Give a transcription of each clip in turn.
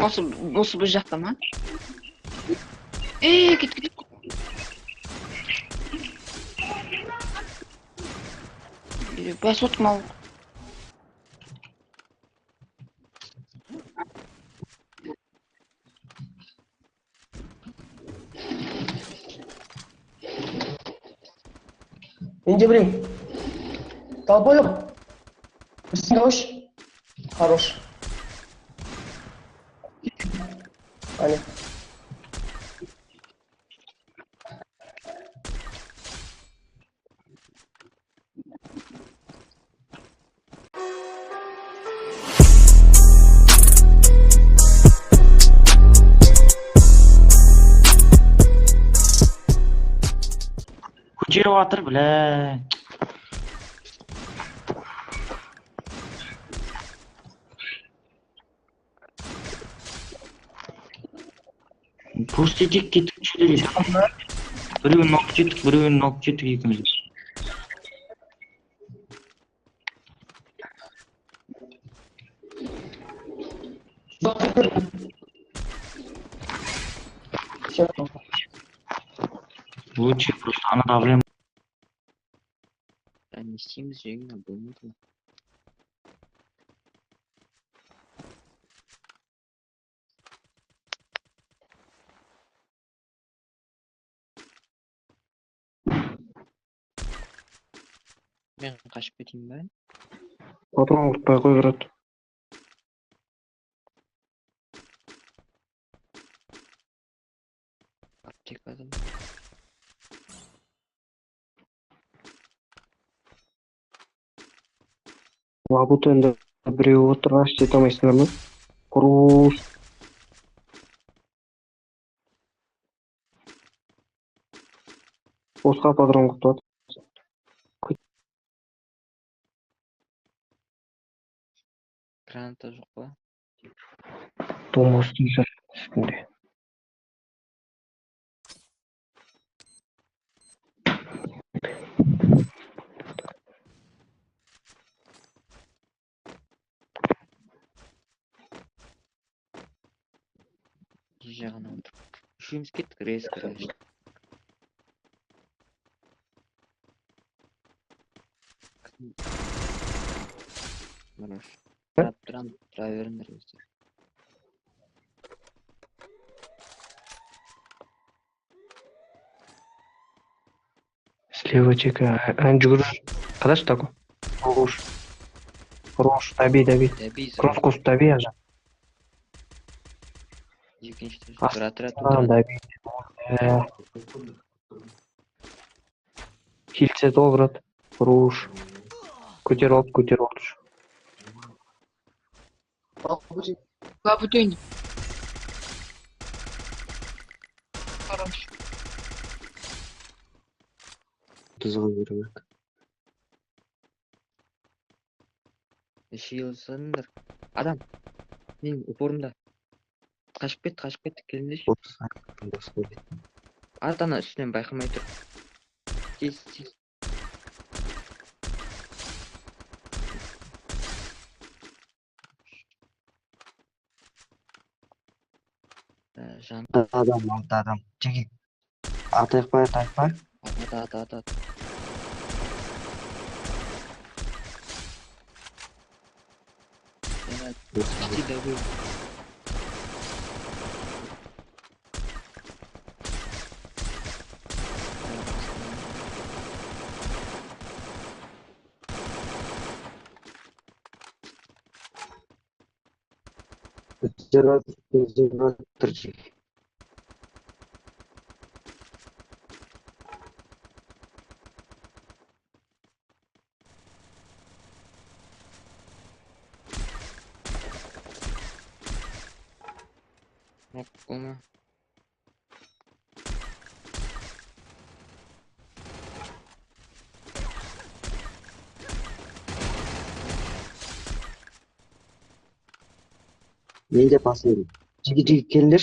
Осы бір жақта ма? Кет. Бәс отма. Инди, блин. Долбоёб. Хорош. Хорош. Аня. Көтеріп атыр, бля. Просто тек кетіп жүре. Біреуін алып жеттік екіміз. Лучше просто ана проблема. Не істейміз жеңіл болмайды. Мен қашып кетейін ба? Патрон ұтпай қой береді. Аптекадан. Лабут енді біреу отыр, аш жете алмайсыңдар ма? Құрус. Босқа патрон құтылады. Граната жоқ па? Томас дейсір үстінде. Жағына отыр. Үшеуміз кеттік, резко. Хорош. Тұра беріңдер өздер. Слева чека. Жүгір. Қадаш таку? Хорош. Таби. Кросс таби ажа. Екіншті тұра. Таби. Хилсе добрат. Хорош. Көтер алды. Лабутень. Хорош. Тызға беремек. Шиылсыңдар. Адам. Мен упорымда. Қашып кет, келіндеш. Артана үстінен байқамай тұр. Тез. Адам. Чеки. Атайық па? Ата. Olma. Мен де басымдым. Жеги келіңдер.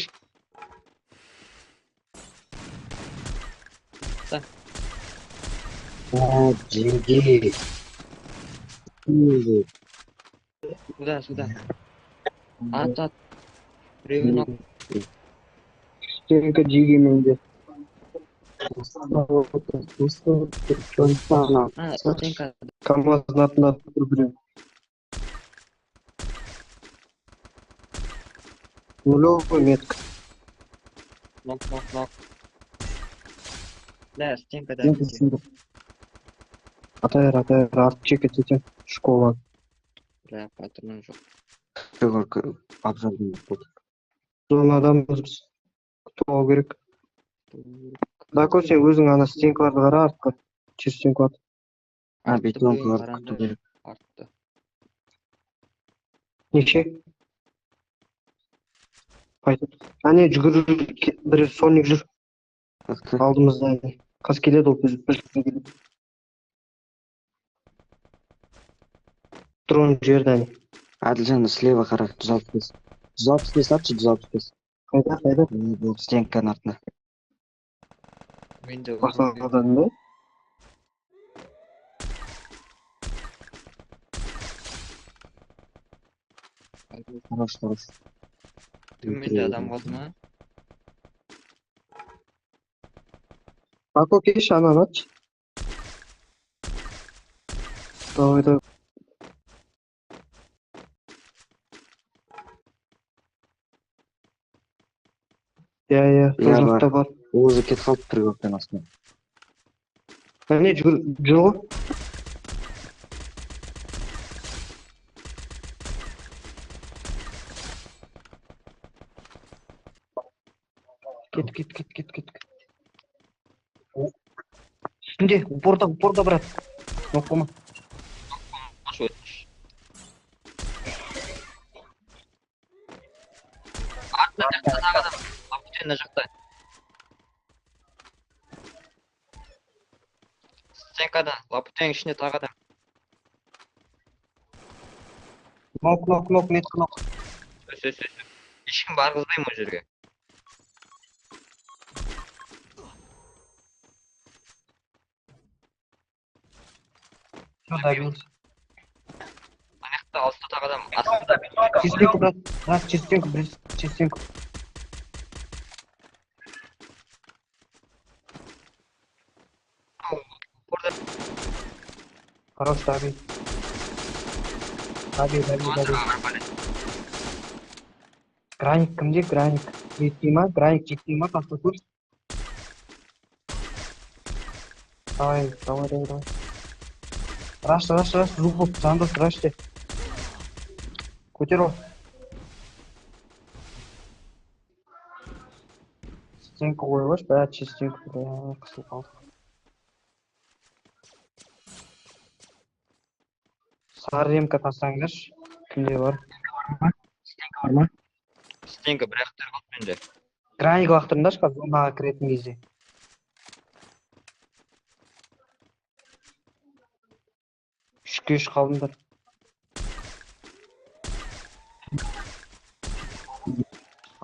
Жеги. Сюда. Ат. Біреуі нок. Стенка жегеменде. Стенка. КамАЗдың артында тұр біреу. Нулевой метка. Нок. Да, стенка да. Атайыр, арт чекет етем. Школа. Бля, патроным жоқ. Зонадамыз біз. Күтуі керек. Дако, сен өзің ана стенкаларды қара артқа. Стенка ат. Артты. Неше? Қайтып. Әне жүгір, бір соник жүр. Алдымызда. Қаз келеді ол біз келеді. Дрон жерді әне. Әділжан, слева қара, 165. 165 атшы, 165. Қайда? Стенканың артына. Менде Басаладың ба? Хорош. төменде адам қалды ма? Дако, кеш ананы атшы. Давай. Иә, сол жақта бар. Өзі кет қалды пригорктың астына. Әне жүр ғой. Кет. Үстінде, упорда, брат. Нок болма. Аш өтіш. Артында жақта тағы адам. Лапутен жақта. Стенкада, Лапутеннің ішінде тағы адам. Нок, метка нок. Өс. Ешкім барғызбаймын ол жерге. Аяқта алыста тағы адам. Астында. Чистенько, брат. Чистенько. Хорош, Таби. Граник кімде? Граник. Жетпей ма? Қасты курс. Давай. Раш. Зубов, Сандос, раште. Көтер ол. Стенка қойылаш, бәрі чистенько. Қысыл қалды. Сары ремка тастаңдаршы. Кімде бар? Стенка бар ма? Стенка бір ақтар қалды менде. Граник лақтырыңдаршы, қазір зонаға кіретін кезде. Үшке үш қалдыңдар.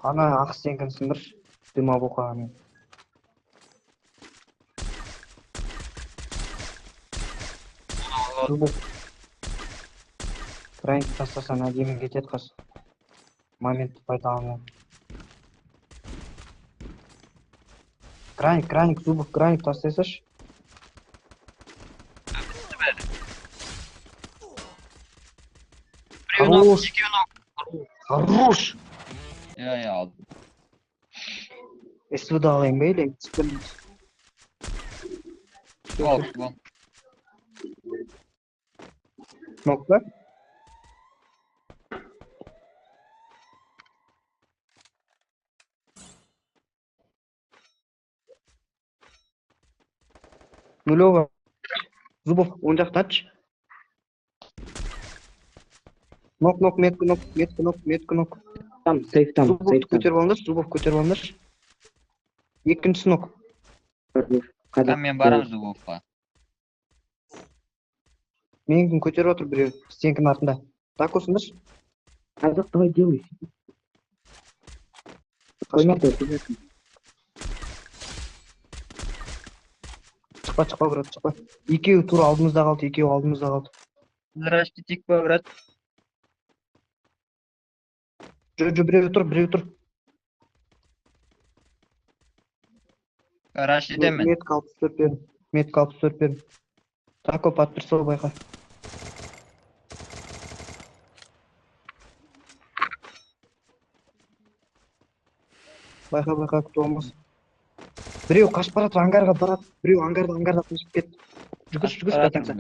Ана ақ стенканы сындыршы. Дыма боқағанын. Граник тастасан әдемі кетеді қыз. Моментті пайдалану. Граник, Зубов, граник тастайсаш. Хорош! Я алдым. СВД алайын ба еле? Ал. Нок ба? Нулева. Зубов, он жақта атшы. Нок, метка нок. Там, сейфтам. Зубов көтер болыңдаршы. Екіншісі нок. Мен барам Зубовқа. Менің көтер отыр біреу. Стенкінің артында. Так осындыршы. Қазақ, давай делай. Шықпа, брат, шықпа. Екеуі тура алдымызда қалды. Здрасте, тик па, брат. Біреу тұр. Раш етемін. Метка 64 бердім. Тако подписал байқа. Байқа, кто болмас. Біреу қашып барады, ангарға барады. Біреу аңгарда қашып кетті. Жүгірші, до конца.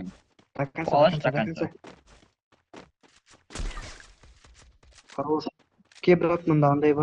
Хорош. Ке, брат, мында андай бар.